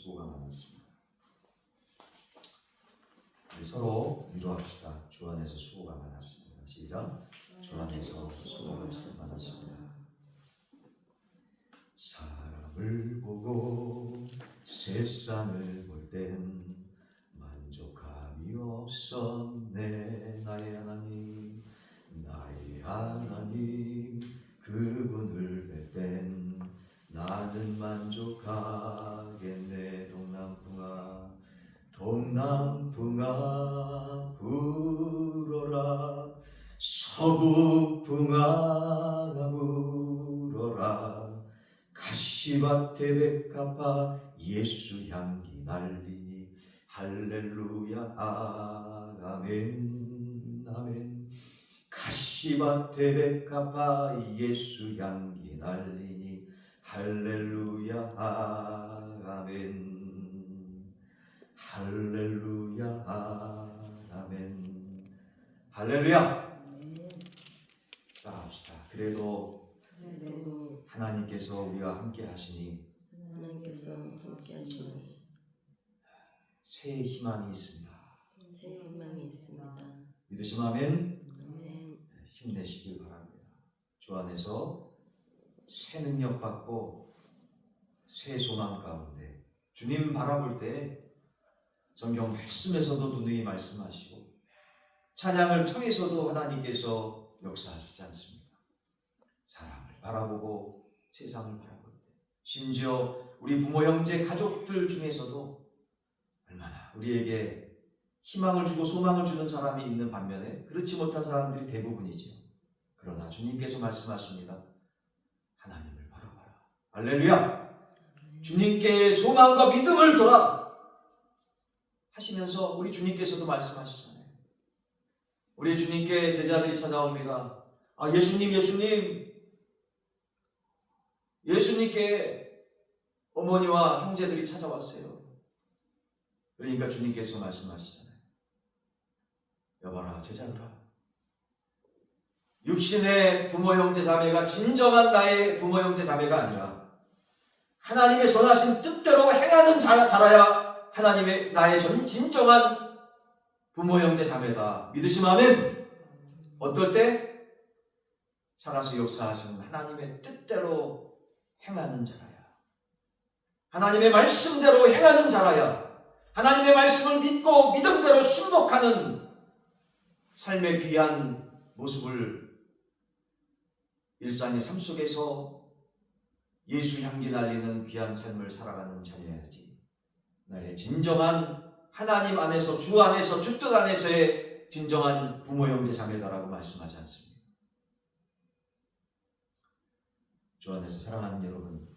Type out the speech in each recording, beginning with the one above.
수고가 많았습니다. 우리 서로 위로합시다. 주 안에서 수고가 많았습니다. 시작. 주 안에서 수고가 참 많았습니다. 사람을 보고 세상을 볼 땐 만족함이 없었네. 나의 하나님, 나의 하나님, 그분을 뵐 땐 나는 만족하겠네. 동남풍아, 동남풍아 불어라, 서북풍아 불어라, 가시밭에 백합화 예수 향기 날리니 할렐루야 아멘 아멘. 가시밭에 백합화 예수 향기 날리니 할렐루야 아멘 할렐루야 아멘 할렐루야. 따라합시다. 그래도 하나님께서 우리와 함께 하시니 새 희망이 있습니다. 믿으시면 아멘. 힘내시길 바랍니다. 주 안에서 새 능력 받고 새 소망 가운데 주님 바라볼 때 성경 말씀에서도 누누이 말씀하시고 찬양을 통해서도 하나님께서 역사하시지 않습니까? 사람을 바라보고 세상을 바라볼 때, 심지어 우리 부모 형제 가족들 중에서도 얼마나 우리에게 희망을 주고 소망을 주는 사람이 있는 반면에 그렇지 못한 사람들이 대부분이지요. 그러나 주님께서 말씀하십니다. 하나님을 바라봐라. 할렐루야. 주님께 소망과 믿음을 둬라 하시면서 우리 주님께서도 말씀하시잖아요. 우리 주님께 제자들이 찾아옵니다. 예수님께 어머니와 형제들이 찾아왔어요. 그러니까 주님께서 말씀하시잖아요. 여봐라 제자들아, 육신의 부모 형제 자매가 진정한 나의 부모 형제 자매가 아니라 하나님의 선하신 뜻대로 행하는 자라야 하나님의 나의 진정한 부모 형제 자매다. 믿으시면 아멘. 어떨 때? 살아서 역사하신 하나님의 뜻대로 행하는 자라야, 하나님의 말씀대로 행하는 자라야, 하나님의 말씀을 믿고 믿음대로 순복하는 삶의 귀한 모습을 일상의 삶 속에서 예수 향기 날리는 귀한 삶을 살아가는 자녀야지. 나의 진정한 하나님 안에서 주 안에서 주 뜻 안에서의 진정한 부모 형제 자매다라고 말씀하지 않습니다. 주 안에서 사랑하는 여러분,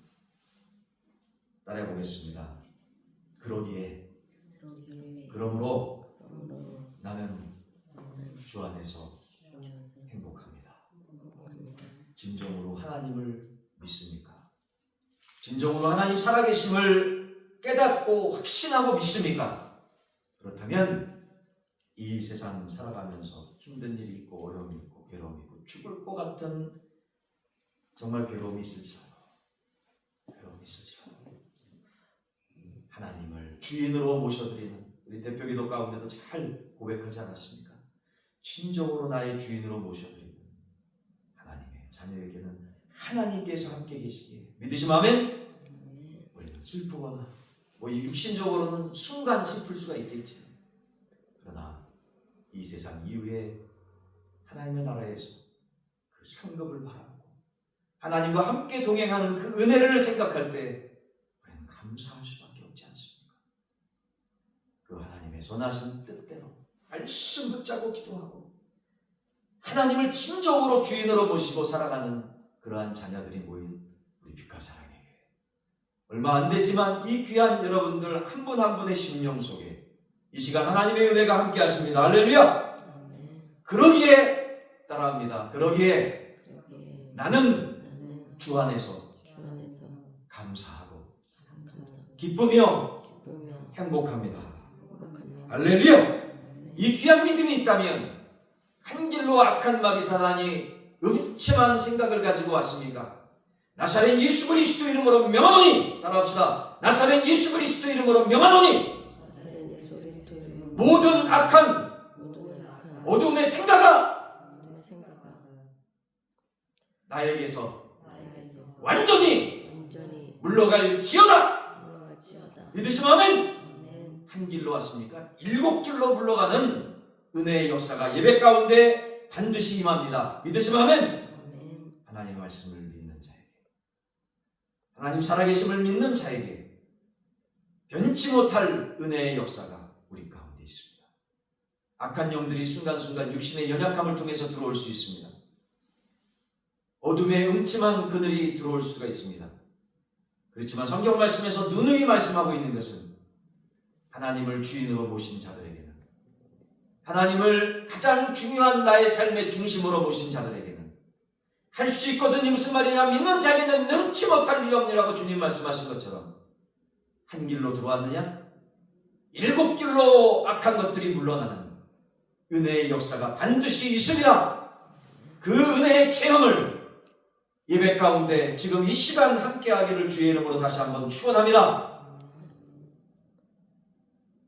따라해 보겠습니다. 그러므로 나는 주 안에서 행복합니다. 진정으로 하나님을 믿습니까? 진정으로 하나님 살아계심을 깨닫고 확신하고 믿습니까? 그렇다면 이 세상 살아가면서 힘든 일이 있고 어려움이 있고 괴로움이 있고 죽을 것 같은 정말 괴로움이 있을지라도 하나님을 주인으로 모셔드리는 우리 대표기도 가운데도 잘 고백하지 않았습니까? 진정으로 나의 주인으로 모셔드리는 하나님의 자녀에게는 하나님께서 함께 계시기에 믿으시면 아멘. 우리는 슬프거나 육신적으로는 순간 슬플 수가 있겠죠. 그러나 이 세상 이후에 하나님의 나라에서 그 상급을 바라보고 하나님과 함께 동행하는 그 은혜를 생각할 때 우리는 감사할 수밖에 없지 않습니까? 그 하나님의 선하신 뜻대로 말씀 붙잡고 기도하고 하나님을 진정으로 주인으로 모시고 살아가는 그러한 자녀들이 모인 우리 빛과 사랑의 교회, 얼마 안 되지만 이 귀한 여러분들 한 분 한 분의 심령 속에 이 시간 하나님의 은혜가 함께 하십니다. 할렐루야. 그러기에 따라합니다. 그러기에 나는 주 안에서 감사하고 기쁘며 행복합니다. 할렐루야. 이 귀한 믿음이 있다면 한 길로 악한 마귀 사단이 음침한 생각을 가지고 왔습니까? 나사렛 예수 그리스도 이름으로 명하노니, 따라합시다. 나사렛 예수 그리스도 이름으로 명하노니 나사렛 예수 그리스도 이름으로 모든 악한 어둠의 생각아 나에게서 완전히 물러갈지어다. 믿으시면 아멘. 한 길로 왔습니까? 7길로 물러가는 은혜의 역사가 예배 가운데 반드시 임합니다. 믿으시면 아멘. 하나님의 말씀을 믿는 자에게, 하나님 살아계심을 믿는 자에게 변치 못할 은혜의 역사가 우리 가운데 있습니다. 악한 영들이 순간순간 육신의 연약함을 통해서 들어올 수 있습니다. 어둠의 음침한 그늘이 들어올 수가 있습니다. 그렇지만 성경 말씀에서 누누이 말씀하고 있는 것은 하나님을 주인으로 모신 자들에게는, 하나님을 가장 중요한 나의 삶의 중심으로 모신 자들에게는 할 수 있거든 무슨 말이냐, 믿는 자에게는 능치 못할 일이 없느라고 주님 말씀하신 것처럼 한 길로 들어왔느냐? 7길로 악한 것들이 물러나는 은혜의 역사가 반드시 있습니다. 그 은혜의 체험을 예배 가운데 지금 이 시간 함께하기를 주의 이름으로 다시 한번 축원합니다.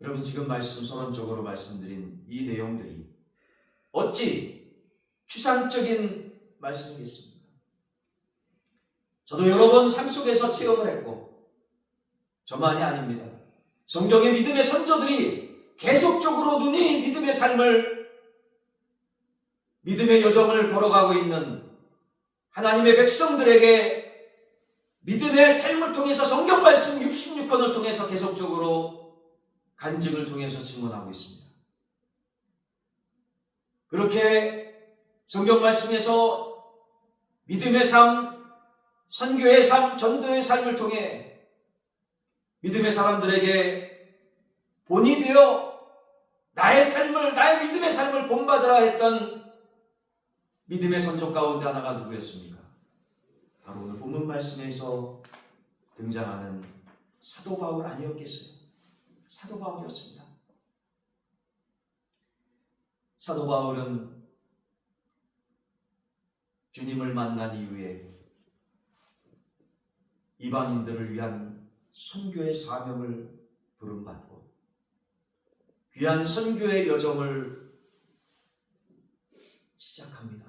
여러분, 지금 서론적으로 말씀드린 이 내용들이 어찌 추상적인 말씀이겠습니까? 저도 여러 번 삶 속에서 체험을 했고, 저만이 아닙니다. 성경의 믿음의 선조들이 계속적으로 눈이 믿음의 삶을, 믿음의 여정을 걸어가고 있는 하나님의 백성들에게 믿음의 삶을 통해서 성경 말씀 66권을 통해서 계속적으로 간증을 통해서 증언하고 있습니다. 그렇게 성경 말씀에서 믿음의 삶, 선교의 삶, 전도의 삶을 통해 믿음의 사람들에게 본이 되어 나의 믿음의 삶을 본받으라 했던 믿음의 선조 가운데 하나가 누구였습니까? 바로 오늘 본문 말씀에서 등장하는 사도 바울 아니었겠어요? 사도 바울이었습니다. 사도 바울은 주님을 만난 이후에 이방인들을 위한 선교의 사명을 부름받고 귀한 선교의 여정을 시작합니다.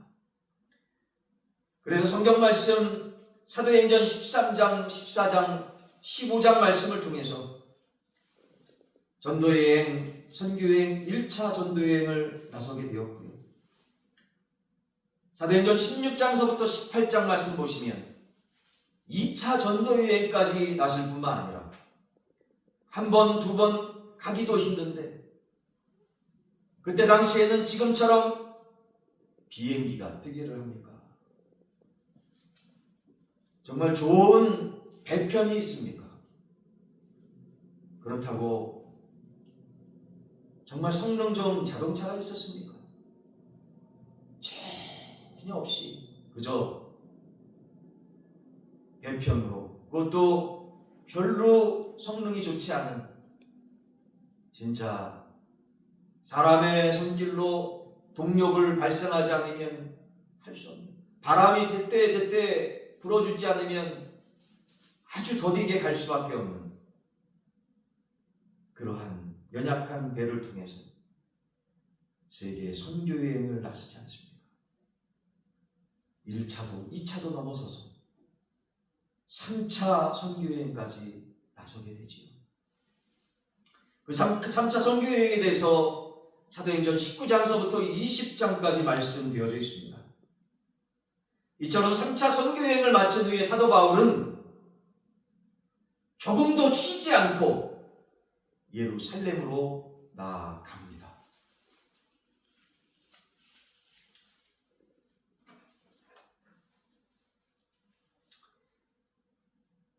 그래서 성경 말씀 사도행전 13장, 14장, 15장 말씀을 통해서 전도여행, 선교여행 1차 전도여행을 나서게 되었고요. 사도행전 16장서부터 18장 말씀 보시면 2차 전도여행까지 나설 뿐만 아니라 한 번, 두 번 가기도 힘든데 그때 당시에는 지금처럼 비행기가 뜨기를 합니까? 정말 좋은 배편이 있습니까? 그렇다고 정말 성능 좋은 자동차가 있었습니까? 전혀 없이 그저 배편으로, 그것도 별로 성능이 좋지 않은, 진짜 사람의 손길로 동력을 발생하지 않으면 할 수 없는, 바람이 제때 불어주지 않으면 아주 더디게 갈 수밖에 없는 그러한 연약한 배를 통해서 세계 선교여행을 나서지 않습니까? 1차도 2차도 넘어서서 3차 선교여행까지 나서게 되지요. 그 3차 선교여행에 대해서 사도행전 19장서부터 20장까지 말씀되어져 있습니다. 이처럼 3차 선교여행을 마친 후에 사도 바울은 조금도 쉬지 않고 예루살렘으로 나아갑니다.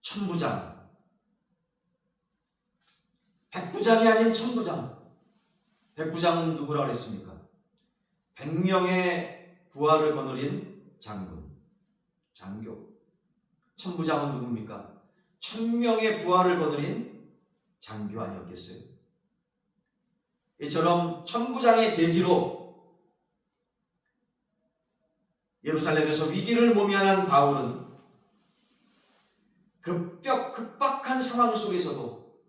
천부장, 백부장이 아닌 천부장. 백부장은 누구라 그랬습니까? 100명의 부하를 거느린 장교. 천부장은 누굽니까? 1000명의 부하를 거느린 장교 아니었겠어요? 이처럼 천부장의 제지로 예루살렘에서 위기를 모면한 바울은 급박한 상황 속에서도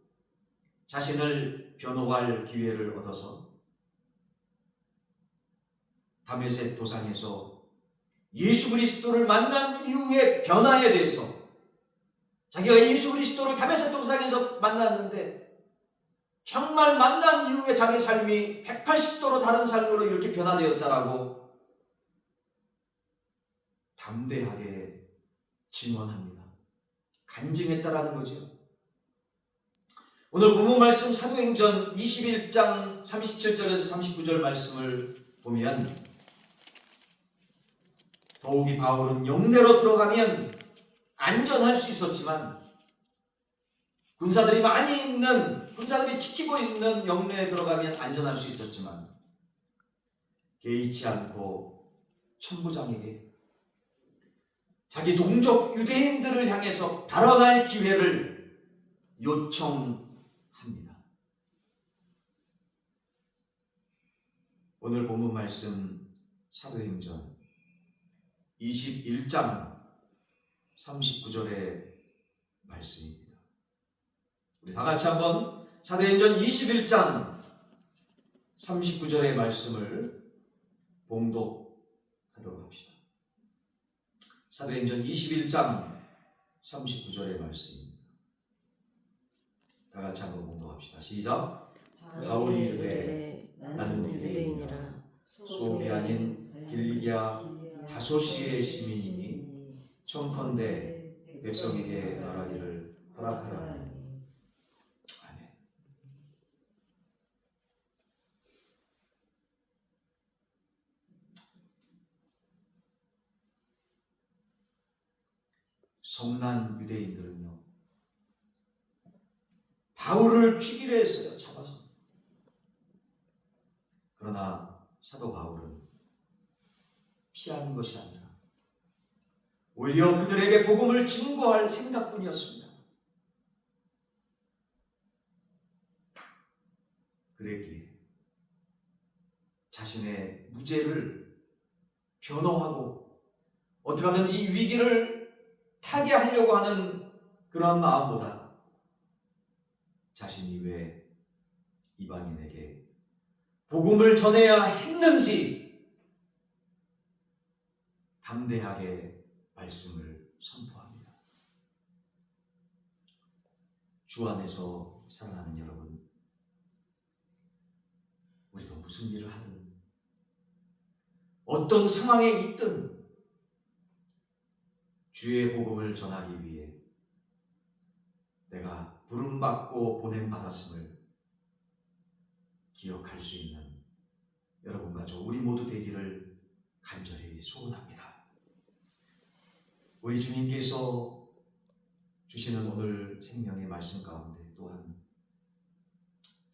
자신을 변호할 기회를 얻어서 다메섹 도상에서 예수 그리스도를 만난 이후의 변화에 대해서, 자기가 예수 그리스도를 다메섹 도상에서 만났는데 정말 만난 이후에 자기 삶이 180도로 다른 삶으로 이렇게 변화되었다라고 담대하게 증언합니다. 간증했다라는 거죠. 오늘 본문 말씀 사도행전 21장 37절에서 39절 말씀을 보면, 더욱이 바울은 영내로 들어가면 안전할 수 있었지만, 군사들이 많이 있는, 군사들이 지키고 있는 영내에 들어가면 안전할 수 있었지만 개의치 않고 천부장에게 자기 동족 유대인들을 향해서 발언할 기회를 요청합니다. 오늘 본문 말씀 사도행전 21장 39절의 말씀입니다. 우리 다 같이 한번 사도행전 21장 39절의 말씀을 봉독하도록 합시다. 사도행전 21장 39절의 말씀입니다. 다 같이 한번 봉독합시다. 시작. 바울이 이르되 나는 유대인이라 소비 아닌 길리기아 다소시의 시민이니 청컨대 백성에게 말하기를 허락하라. 아멘. 성난 유대인들은요, 바울을 죽이려 했어요. 잡아서. 그러나 사도 바울은 피하는 것이 아니라 오히려 그들에게 복음을 증거할 생각뿐이었습니다. 그랬기에 자신의 무죄를 변호하고 어떻게 하든지 이 위기를 타개하려고 하는 그런 마음보다 자신이 왜 이방인에게 복음을 전해야 했는지 담대하게 말씀을 선포합니다. 주 안에서 사랑하는 여러분, 우리도 무슨 일을 하든 어떤 상황에 있든 주의 복음을 전하기 위해 내가 부름받고 보냄받았음을 기억할 수 있는 여러분과 저 우리 모두 되기를 간절히 소원합니다. 우리 주님께서 주시는 오늘 생명의 말씀 가운데 또한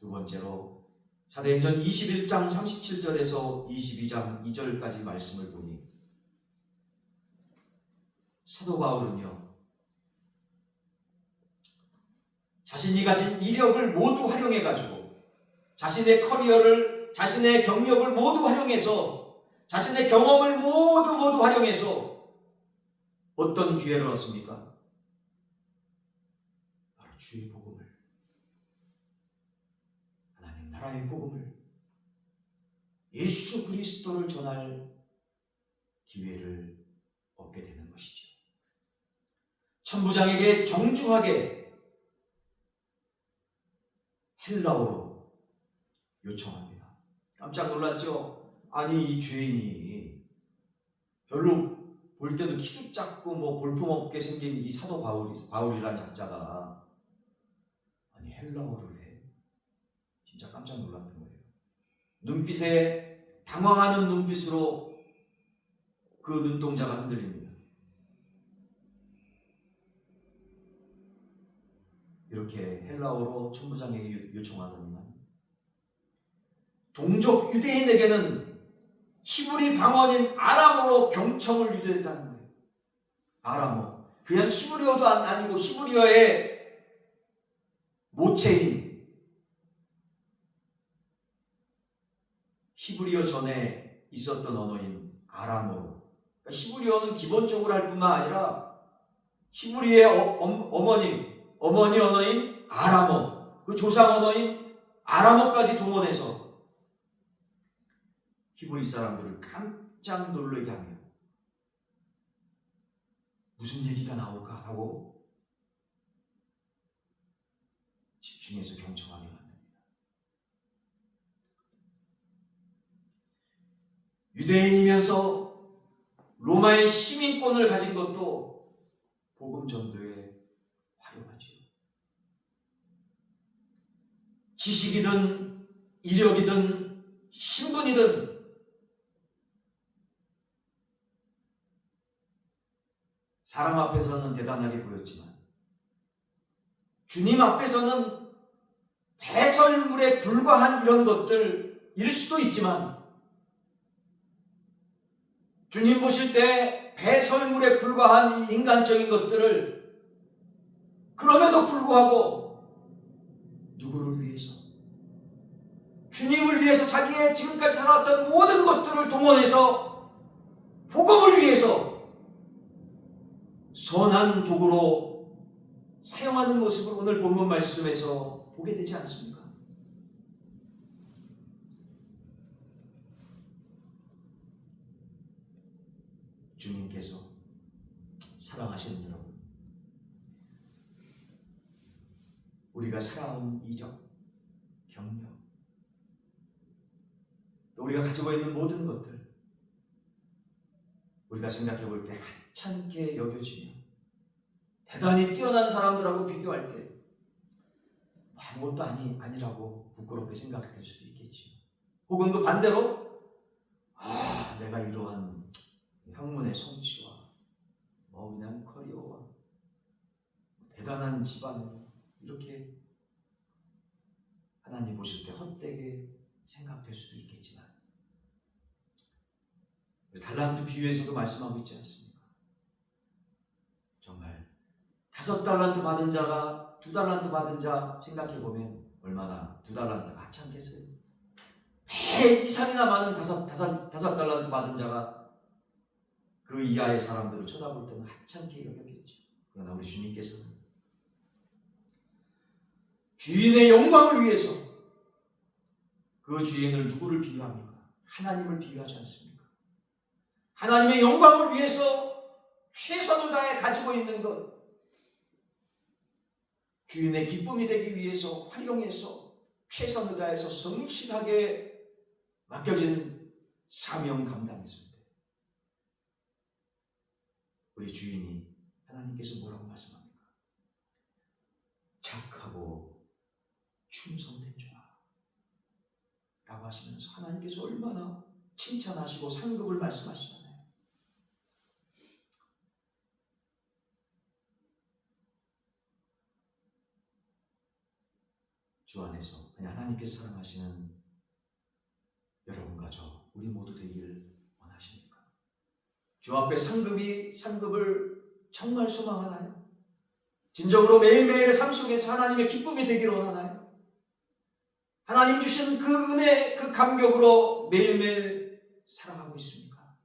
두 번째로 사도행전 21장 37절에서 22장 2절까지 말씀을 보니 사도 바울은요, 자신이 가진 이력을 모두 활용해가지고 자신의 커리어를, 자신의 경력을 모두 활용해서, 자신의 경험을 모두 활용해서 어떤 기회를 얻습니까? 바로 주의 복음을, 하나님 나라의 복음을, 예수 그리스도를 전할 기회를 얻게 되는 것이죠. 천부장에게 정중하게 헬라어로 요청합니다. 깜짝 놀랐죠? 아니, 이 죄인이 별로 볼 때도 키도 작고 뭐 볼품없게 생긴 이 사도 바울이라는 작자가 아니 헬라어를 해. 진짜 깜짝 놀랐던 거예요. 눈빛에 당황하는 눈빛으로 그 눈동자가 흔들립니다. 이렇게 헬라어로 천부장에게 요청하더니만 동족 유대인에게는 히브리 방언인 아람어로 경청을 유도했다는 거예요. 아람어. 그냥 히브리어도 아니고 히브리어의 모체인, 히브리어 전에 있었던 언어인 아람어로. 그러니까 히브리어는 기본적으로 할 뿐만 아니라 히브리의 어머니 언어인 아람어, 그 조상 언어인 아람어까지 동원해서 히브리 사람들을 깜짝 놀라게 하며 무슨 얘기가 나올까 하고 집중해서 경청하게 만듭니다. 유대인이면서 로마의 시민권을 가진 것도 복음 전도에 활용하죠. 지식이든 이력이든 신분이든 사람 앞에서는 대단하게 보였지만 주님 앞에서는 배설물에 불과한 이런 것들일 수도 있지만 주님 보실 때 배설물에 불과한 이 인간적인 것들을 그럼에도 불구하고 누구를 위해서? 주님을 위해서 자기의 지금까지 살아왔던 모든 것들을 동원해서 복음을 위해서 선한 도구로 사용하는 모습을 오늘 본문 말씀에서 보게 되지 않습니까? 주님께서 사랑하시는 여러분, 우리가 살아온 이적, 경력, 또 우리가 가지고 있는 모든 것들, 우리가 생각해 볼 때 하찮게 여겨지며 대단히 뛰어난 사람들하고 비교할 때 아무것도 아니라고 부끄럽게 생각될 수도 있겠죠. 혹은 그 반대로 내가 이러한 학문의 성취와 그냥 커리어와 대단한 집안 이렇게 하나님 보실 때 헛되게 생각될 수도 있겠지만 달란트 비유에서도 말씀하고 있지 않습니까? 정말 5달란트 받은 자가 2달란트 받은 자 생각해보면 얼마나 2달란트가 하찮겠어요? 배 이상이나 많은 5달란트 받은 자가 그 이하의 사람들을 쳐다볼 때는 하찮게 여겼겠죠. 그러나 우리 주님께서는 주인의 영광을 위해서 그 주인을 누구를 비유합니까? 하나님을 비유하지 않습니까? 하나님의 영광을 위해서 최선을 다해 가지고 있는 것, 주인의 기쁨이 되기 위해서 활용해서 최선을 다해서 성실하게 맡겨진 사명 감당했습니다. 우리 주인이 하나님께서 뭐라고 말씀합니까? 착하고 충성된 자라 라고 하시면서 하나님께서 얼마나 칭찬하시고 상급을 말씀하시잖아요. 주 안에서 하나님께서 사랑하시는 여러분과 저 우리 모두 되기를 원하십니까? 주 앞에 상급을 정말 소망하나요? 진정으로 매일매일의 삶 속에서 하나님의 기쁨이 되기를 원하나요? 하나님 주신 그 은혜, 그 감격으로 매일매일 살아가고 있습니까?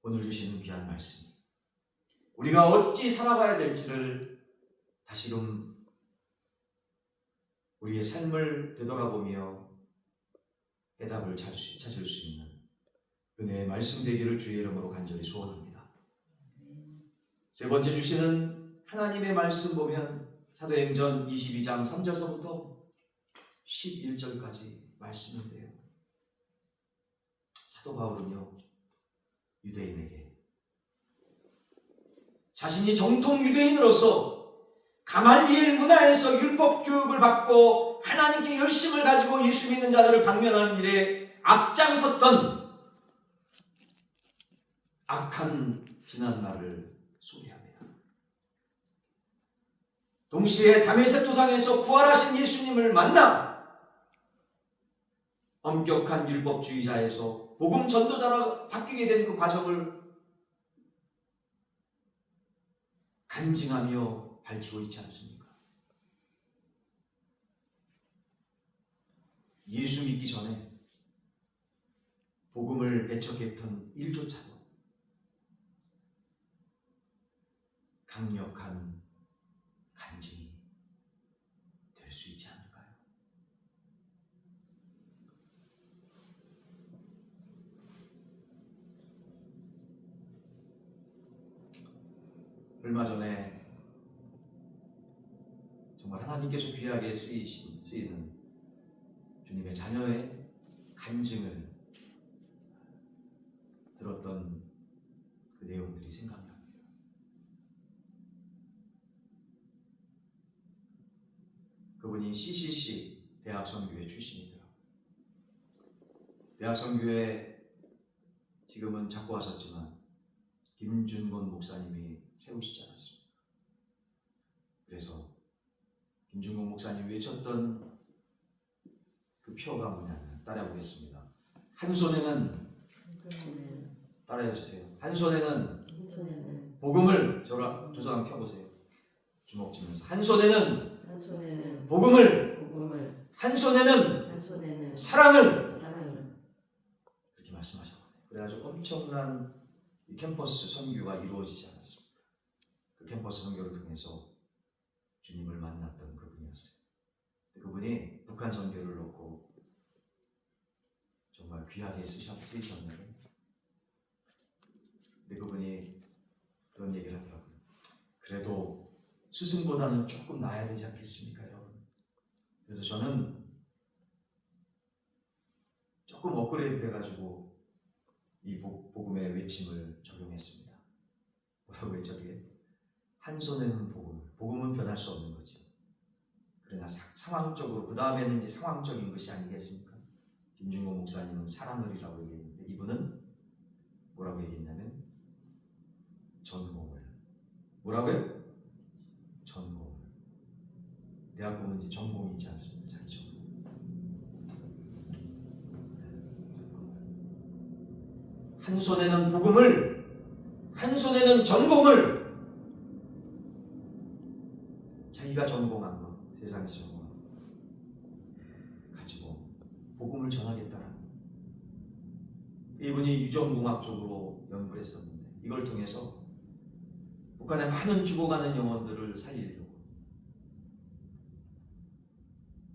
오늘 주시는 귀한 말씀, 우리가 어찌 살아가야 될지를 다시금 우리의 삶을 되돌아보며 해답을 찾을 수 있는 은혜의 말씀 되기를 주의 이름으로 간절히 소원합니다. 세 번째 주시는 하나님의 말씀 보면 사도행전 22장 3절서부터 11절까지 말씀인데요. 사도 바울은요, 유대인에게 자신이 정통 유대인으로서 가말리엘 문화에서 율법 교육을 받고 하나님께 열심을 가지고 예수 믿는 자들을 방면하는 일에 앞장섰던 악한 지난날을 소개합니다. 동시에 다메섹 도상에서 부활하신 예수님을 만나 엄격한 율법주의자에서 복음 전도자로 바뀌게 된 그 과정을 간증하며 밝히고 있지 않습니까? 예수 믿기 전에 복음을 배척했던 일조차도 강력한 간증이 될 수 있지 않을까요? 얼마 전에 정말 하나님께서 귀하게 쓰이는 주님의 자녀의 간증을 들었던 그 내용들이 생각납니다. 그분이 CCC 대학선교회 출신이더라고요. 대학선교회 지금은 잡고 하셨지만 김준곤 목사님이 세우시지 않았습니까? 그래서 김준곤 목사님이 외쳤던 그 표가 뭐냐면, 따라해보겠습니다. 한 손에는, 따라해주세요. 한 손에는 복음을, 저랑 두 사람 펴보세요. 주먹 쥐면서. 한 손에는 복음을, 한 손에는 사랑을, 이렇게 말씀하셨거든요. 그래가지고 엄청난 이 캠퍼스 선교가 이루어지지 않았습니까? 그 캠퍼스 선교를 통해서 주님을 만났던 그분이었어요. 그분이 북한 선교를 놓고 정말 귀하게 쓰이셨는데, 근데 그분이 그런 얘기를 하더라고요. 그래도 스승보다는 조금 나아야 되지 않겠습니까, 여러분? 그래서 저는 조금 업그레이드 돼가지고 이 복음의 외침을 적용했습니다. 뭐라고 외쳤게? 한 손에는 복음은 변할 수 없는 거지. 그러나 상황적으로, 그 다음에는 이제 상황적인 것이 아니겠습니까? 김준곤 목사님은 사랑을이라고 얘기했는데, 이분은 뭐라고 얘기했냐면 전공을. 뭐라고요? 전공을. 대학 보면 이제 전공이 있지 않습니까? 자기 전공. 한 손에는 복음을, 한 손에는 전공을. 자기가 전공한 것, 세상에서 전공한 것 가지고 복음을 전하겠다라는. 이분이 유전공학 쪽으로 연구를 했었는데, 이걸 통해서 북한의 많은 죽어가는 영혼들을 살리려고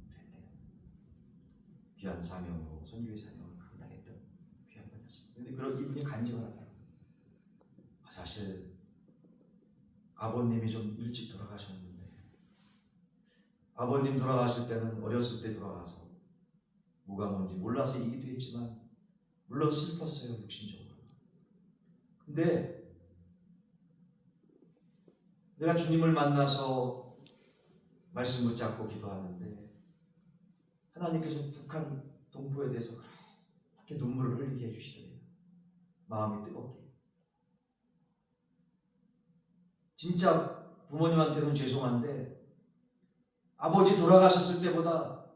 그랬대요. 귀한 사명으로, 선교의 사명을 감당했던 귀한 분이었습니다. 그런데 그런 이분이 간증을 하더라고요. 사실 아버님이 좀 일찍 돌아가셨는데, 아버님 돌아가실 때는 어렸을 때 돌아가서 뭐가 뭔지 몰라서이기도 했지만 물론 슬펐어요, 육신적으로. 근데 내가 주님을 만나서 말씀 붙잡고 기도하는데 하나님께서 북한 동포에 대해서 그렇게 눈물을 흘리게 해주시더래요. 마음이 뜨겁게. 진짜 부모님한테는 죄송한데 아버지 돌아가셨을 때보다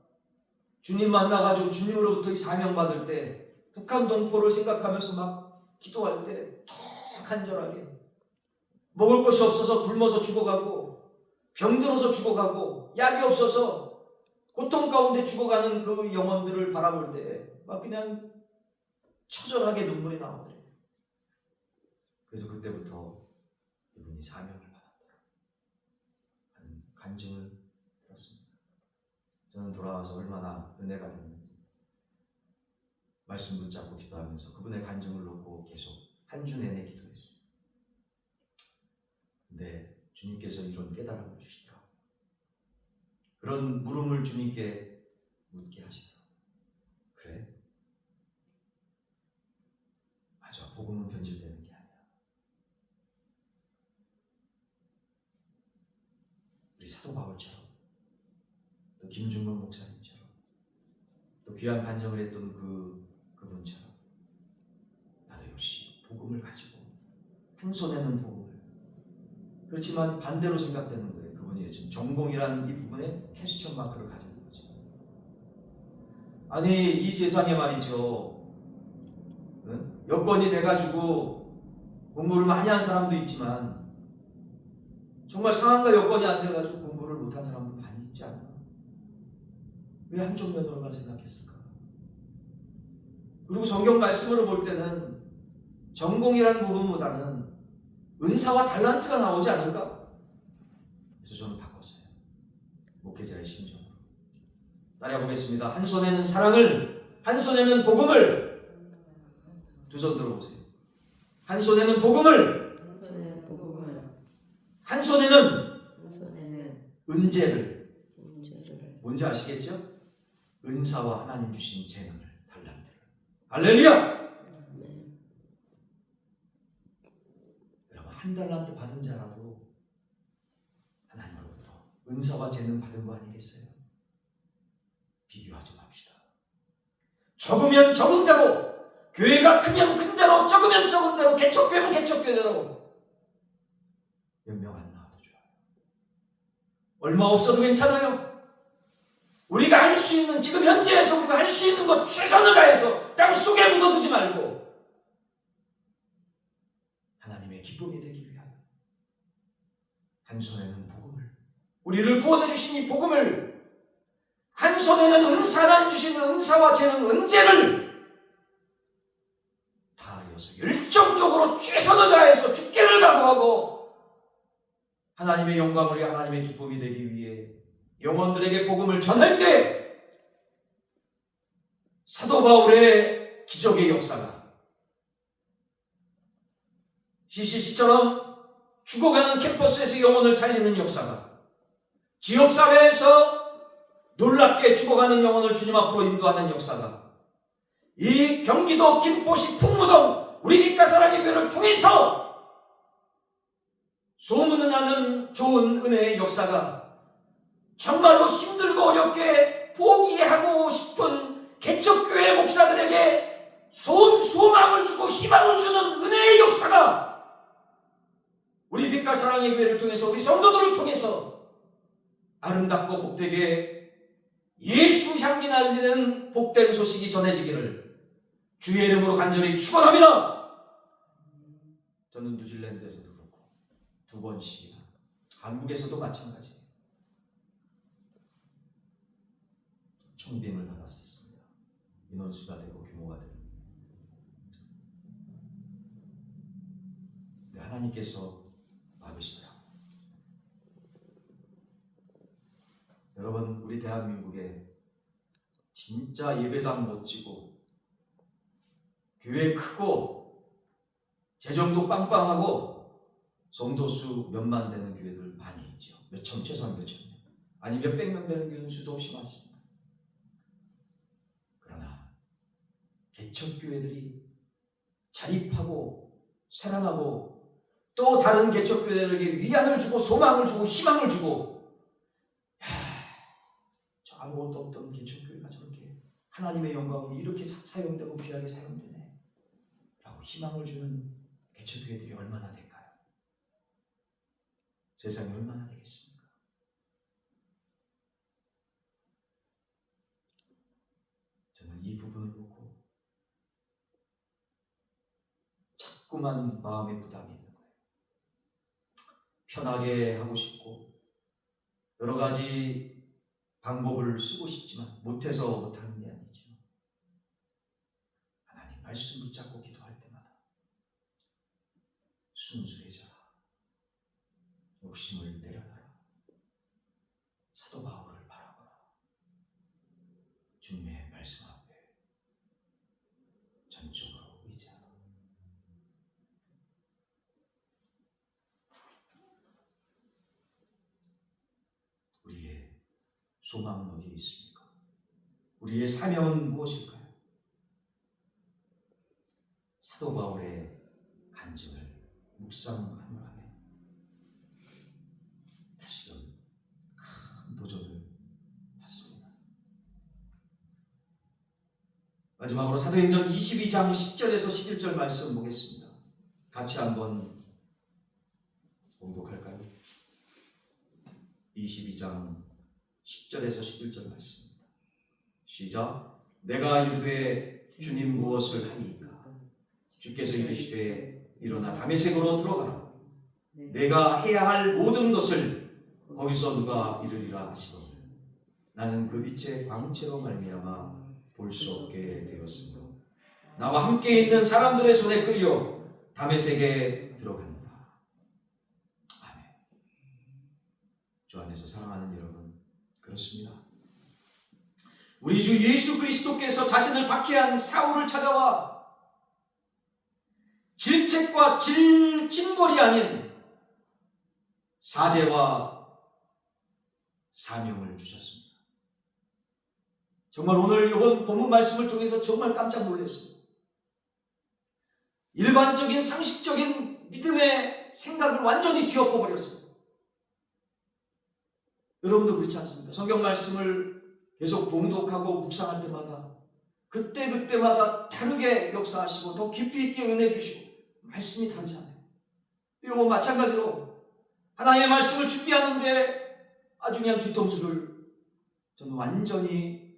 주님 만나가지고 주님으로부터 이 사명 받을 때 북한 동포를 생각하면서 막 기도할 때 더 간절하게, 먹을 것이 없어서 굶어서 죽어가고 병들어서 죽어가고 약이 없어서 고통 가운데 죽어가는 그 영혼들을 바라볼 때 막 그냥 처절하게 눈물이 나오더래요. 그래서 그때부터 이분이 사명을 받았다 하는 간증을 들었습니다. 저는 돌아와서 얼마나 은혜가 됐는지 말씀 붙잡고 기도하면서 그분의 간증을 놓고 계속 한 주 내내 기도했어요. 근데 주님께서 이런 깨달음을 주시더라고요. 그런 물음을 주님께 묻게 하시더라고요. 그래? 맞아, 복음은 변질되는 게 아니야. 우리 사도 바울처럼, 또 김준건 목사님처럼, 또 귀한 간증을 했던 그분처럼 나도 역시 복음을 가지고 한 손에는 복음을, 그렇지만 반대로 생각되는 거예요. 그분이 지금 전공이라는 이 부분에 퀘스천 마크를 가지는 거죠. 아니 이 세상에 말이죠, 여건이 돼가지고 공부를 많이 한 사람도 있지만 정말 상황과 여건이 안 돼가지고 공부를 못한 사람도 많이 있지 않나? 왜 한쪽 면으로만 생각했을까? 그리고 성경 말씀으로 볼 때는 전공이라는 부분보다는 은사와 달란트가 나오지 않을까? 그래서 저는 바꿨어요. 목회자의 심정으로. 따라해보겠습니다. 한 손에는 사랑을, 한 손에는 복음을. 두 손 들어보세요. 한 손에는 복음을, 한 손에는 은재를. 뭔지 아시겠죠? 은사와 하나님 주신 재능을, 달란트를. 할렐루야! 여러분, 한 달란트 받은 자라도 하나님으로부터 은사와 재능 받은 거 아니겠어요? 비교하지 맙시다. 적으면 적은 대로, 교회가 크면 큰 대로, 적으면 적은 대로, 개척교회면 개척교회대로 몇 명 안 나와도 좋아요. 얼마 없어도 괜찮아요. 우리가 할 수 있는, 지금 현재에서 우리가 할 수 있는 것 최선을 다해서 땅 속에 묻어두지 말고 하나님의 기쁨이 되기 위하여 한 손에는 복음을, 우리를 구원해 주신 이 복음을, 한 손에는 하나님 주신 은사와 재능, 은재를 다하여서 열정적으로 최선을 다해서 죽기를 각오하고 하나님의 영광을 위해, 하나님의 기쁨이 되기 위해 영혼들에게 복음을 전할 때 사도 바울의 기적의 역사가 CCC처럼 죽어가는 캠퍼스에서 영혼을 살리는 역사가, 지역사회에서 놀랍게 죽어가는 영혼을 주님 앞으로 인도하는 역사가, 이 경기도 김포시 풍무동 우리 빛과 사랑의 교회를 통해서 소문을 나는 좋은 은혜의 역사가 정말로 힘들고 어렵게 포기하고 싶은 개척교회 목사들에게 소망을 주고 희망을 주는 은혜의 역사가 우리 빛과 사랑의 교회를 통해서, 우리 성도들을 통해서 아름답고 복되게 예수 향기 날리는 복된 소식이 전해지기를 주의 이름으로 간절히 축원합니다. 저는 뉴질랜드에서도 그렇고 2번씩이나 한국에서도 마찬가지예요. 청빙을 받았었습니다. 인원수가 되고 규모가 되고. 근데 하나님께서 막으시더라고요. 여러분, 우리 대한민국에 진짜 예배당 멋지고 교회 크고 재정도 빵빵하고 성도수 몇만 되는 교회들 많이 있죠. 몇천, 최소한 몇천 명. 아니 몇백 명 되는 교회는 수도 없이 많습니다. 개척교회들이 자립하고 살아나고 또 다른 개척교회들에게 위안을 주고 소망을 주고 희망을 주고, 저 아무것도 없던 개척교회가 저렇게 하나님의 영광으로 이렇게 사용되고 귀하게 사용되네 라고 희망을 주는 개척교회들이 얼마나 될까요? 세상이 얼마나 되겠습니까? 저는 이 부분을 보고 자꾸만 마음에 부담이 있는 거예요. 편하게 하고 싶고 여러 가지 방법을 쓰고 싶지만 못해서 못하는 게 아니죠. 하나님 말씀 붙잡고 기도할 때마다 순수해져라, 욕심을 내려놔라, 사도 바울을 바라보라, 주님의 말씀 앞에 전적으로 의지하라. 우리의 소망은 어디에 있습니까? 우리의 사명은 무엇일까요? 사도 바울의 간증을 묵상하노라면 다시금 큰 도전을 받습니다. 마지막으로 사도행전 22장 10절에서 11절 말씀 보겠습니다. 같이 한번 봉독할까요? 22장 10절에서 11절 말씀입니다. 시작. 내가 이르되 주님 무엇을 하리이까? 주께서 이르시되 일어나 다메섹으로 들어가라. 내가 해야 할 모든 것을 거기서 누가 이르리라 하시거늘 나는 그 빛의 광채로 말미암아 볼 수 없게 되었으므로 나와 함께 있는 사람들의 손에 끌려 다메섹에 들어간다. 주 안에서 사랑하는 여러분, 그렇습니다. 우리 주 예수 그리스도께서 자신을 박해한 사울을 찾아와 질책과 징벌이 아닌 사죄와 사명을 주셨습니다. 정말 오늘 이번 본문 말씀을 통해서 정말 깜짝 놀랐습니다. 일반적인 상식적인 믿음의 생각을 완전히 뒤엎어버렸어요. 여러분도 그렇지 않습니까? 성경 말씀을 계속 봉독하고 묵상할 때마다 그때마다 다르게 역사하시고 더 깊이 있게 은혜 주시고 말씀이 다르잖아요. 이거 마찬가지로 하나님의 말씀을 준비하는데 아주 그냥 뒤통수를 저는 완전히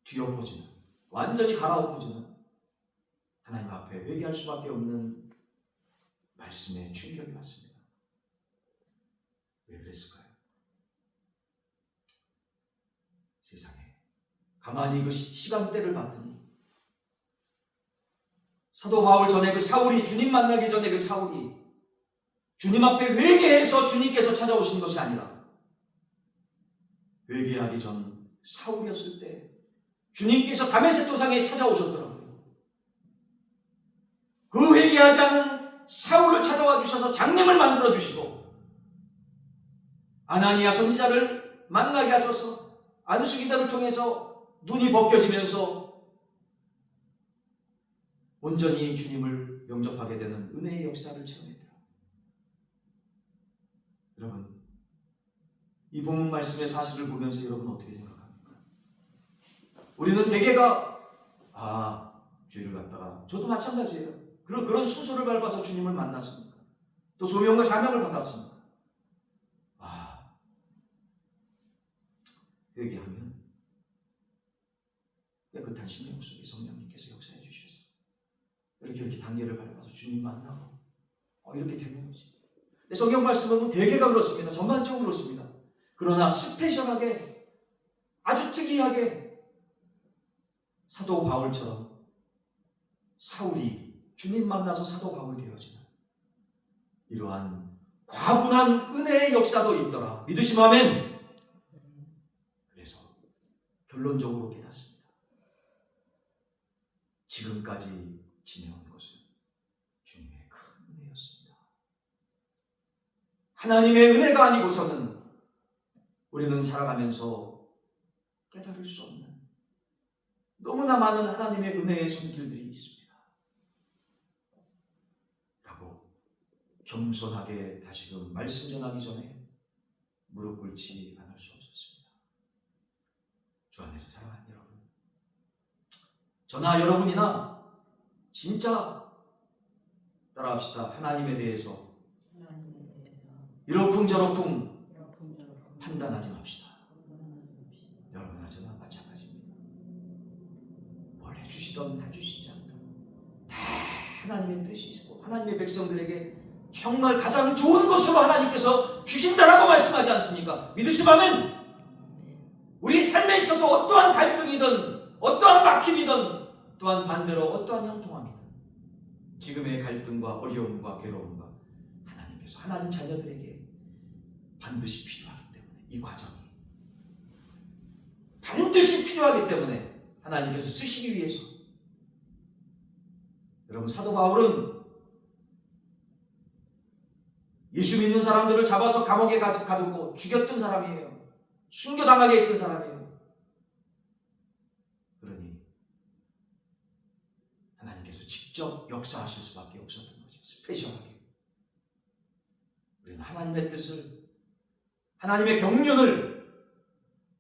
뒤엎어지는, 완전히 갈아엎어지는 하나님 앞에 회개할 수밖에 없는 말씀의 충격이 왔습니다. 왜 그랬을까요? 세상에 가만히 그 시간대를 봤더니 사도 바울 전에 그 사울이, 주님 만나기 전에 그 사울이 주님 앞에 회개해서 주님께서 찾아오신 것이 아니라 회개하기 전 사울이었을 때 주님께서 다메섹 도상에 찾아오셨더라고요. 그 회개하지 않은 사울을 찾아와 주셔서 장님을 만들어 주시고 아나니아 선지자를 만나게 하셔서 안수기도를 통해서 눈이 벗겨지면서 온전히 주님을 영접하게 되는 은혜의 역사를 체험했더라. 여러분, 이 본문 말씀의 사실을 보면서 여러분 어떻게 생각합니까? 우리는 대개가 죄를 갖다가, 저도 마찬가지예요. 그런 순서를 밟아서 주님을 만났습니까? 또 소명과 사명을 받았습니까? 회개하면 깨끗한 심령 속에 성령님께서 역사해 주셔서 이렇게 단계를 밟아서 주님 만나고 이렇게 되는 거지. 근데 성경 말씀을 보면 대개가 그렇습니다. 전반적으로 그렇습니다. 그러나 스페셜하게, 아주 특이하게 사도 바울처럼 사울이 주님 만나서 사도 바울이 되어지는 이러한 과분한 은혜의 역사도 있더라. 믿으시면 아멘. 그래서 결론적으로 깨닫습니다. 지금까지 지내온 것은 주님의 큰 은혜였습니다. 하나님의 은혜가 아니고서는 우리는 살아가면서 깨달을 수 없는 너무나 많은 하나님의 은혜의 손길들이 있습니다. 라고 겸손하게 다시금 말씀 전하기 전에 무릎 꿇지 않을 수 없었습니다. 주 안에서 사랑하는 여러분, 저나 여러분이나 진짜 따라합시다. 하나님에 대해서 이러쿵저러쿵 판단하지 맙시다. 여러분과 저나 마찬가지입니다. 뭘 해주시던 해주시지 않던 다 하나님의 뜻이 있고 하나님의 백성들에게 정말 가장 좋은 것으로 하나님께서 주신다라고 말씀하지 않습니까? 믿으시면 우리 삶에 있어서 어떠한 갈등이든 어떠한 막힘이든 또한 반대로 어떠한 형통함이든 지금의 갈등과 어려움과 괴로움과 하나님께서 하나님 자녀들에게 반드시 필요하기 때문에 이 과정이 반드시 필요하기 때문에 하나님께서 쓰시기 위해서 여러분 사도 바울은 예수 믿는 사람들을 잡아서 감옥에 가두고 죽였던 사람이에요. 순교당하게 했던 사람이에요. 그러니 하나님께서 직접 역사하실 수밖에 없었던 거죠. 스페셜하게. 우리는 하나님의 뜻을, 하나님의 경륜을,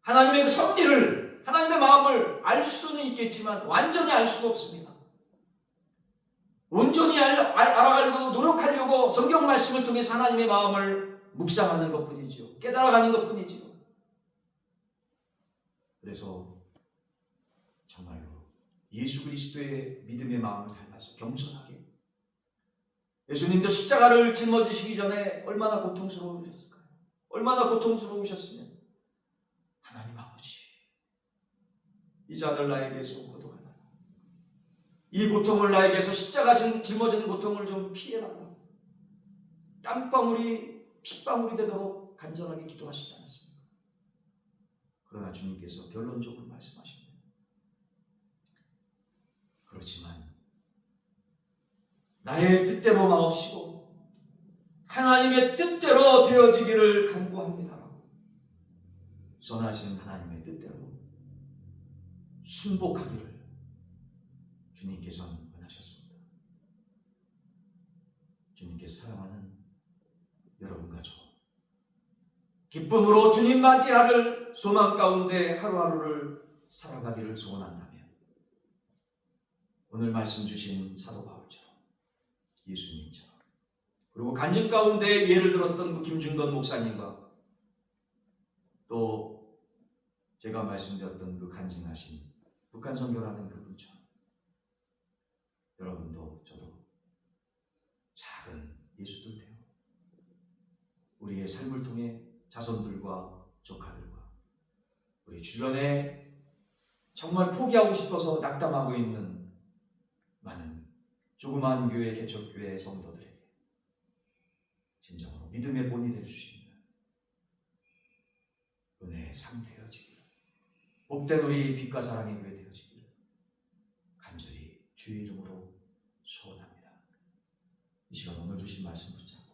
하나님의 그 섭리를, 하나님의 마음을 알 수는 있겠지만 완전히 알 수가 없습니다. 온전히 알아가려고 노력하려고 성경 말씀을 통해서 하나님의 마음을 묵상하는 것뿐이지요. 깨달아가는 것뿐이지요. 그래서 정말로 예수 그리스도의 믿음의 마음을 닮아서 겸손하게, 예수님도 십자가를 짊어지시기 전에 얼마나 고통스러우셨을까요? 얼마나 고통스러우셨으면 하나님 아버지, 이 잔을 나에게서 거둬가라. 이 고통을 나에게서 십자가 짊어지는 고통을 좀 피해달라고 땀방울이 핏방울이 되도록 간절하게 기도하시지 않았습니까? 그러나 주님께서 결론적으로 말씀하십니다. 그렇지만 나의 뜻대로 마옵시고 하나님의 뜻대로 되어지기를 간구합니다라고 선하신 하나님의 뜻대로 순복하기를 주님께서는 원하셨습니다. 주님께서 사랑하는 여러분과 저 기쁨으로 주님 맞이하를 소망 가운데 하루하루를 살아가기를 소원한다면 오늘 말씀 주신 사도 바울처럼 예수님처럼 그리고 간증 가운데 예를 들었던 그 김준건 목사님과 또 제가 말씀드렸던 그 간증하신 북한 선교라는 그분처럼 여러분도 저도 작은 예수들 되어 우리의 삶을 통해 자손들과 조카들과 우리 주변에 정말 포기하고 싶어서 낙담하고 있는 많은 조그마한 교회 개척교회 성도들에게 진정으로 믿음의 본이 될 수 있는 은혜의 삶 되어지기를 복된 우리 빛과 사랑의 교회 되어지기를 간절히 주의 이름으로 소원합니다. 이 시간 오늘 주신 말씀 붙잡고